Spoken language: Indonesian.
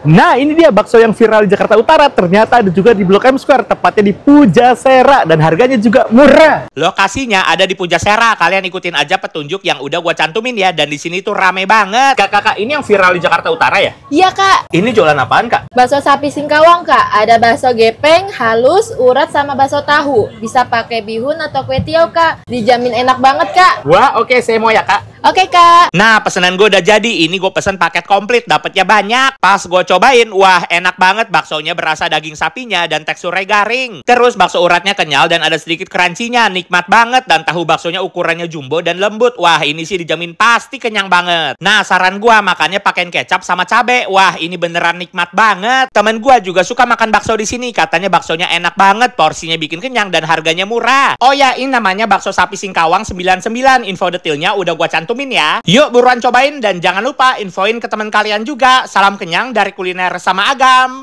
Nah, ini dia bakso yang viral di Jakarta Utara. Ternyata ada juga di Blok M Square, tepatnya di Pujasera, dan harganya juga murah. Lokasinya ada di Pujasera. Kalian ikutin aja petunjuk yang udah gua cantumin ya. Dan di sini tuh rame banget. Kakak, ini yang viral di Jakarta Utara ya? Iya, Kak. Ini jualan apaan, Kak? Bakso sapi Singkawang, Kak. Ada bakso gepeng, halus, urat, sama bakso tahu. Bisa pakai bihun atau kue tiaw, Kak. Dijamin enak banget, Kak. Wah, oke, saya mau ya, Kak. Oke, Kak. Nah, pesanan gue udah jadi. Ini gue pesen paket komplit, dapetnya banyak. Pas gue cobain, wah enak banget. Baksonya berasa daging sapinya dan teksturnya garing. Terus bakso uratnya kenyal dan ada sedikit crunchy-nya. Nikmat banget. Dan tahu baksonya ukurannya jumbo dan lembut. Wah, ini sih dijamin pasti kenyang banget. Nah, saran gue makannya pakein kecap sama cabe. Wah, ini beneran nikmat banget. Temen gue juga suka makan bakso di sini. Katanya baksonya enak banget, porsinya bikin kenyang dan harganya murah. Oh ya, ini namanya bakso sapi Singkawang 99. Info detailnya udah gue cantumin ya. Yuk buruan cobain dan jangan lupa infoin ke teman kalian juga. Salam kenyang dari kuliner sama Agam.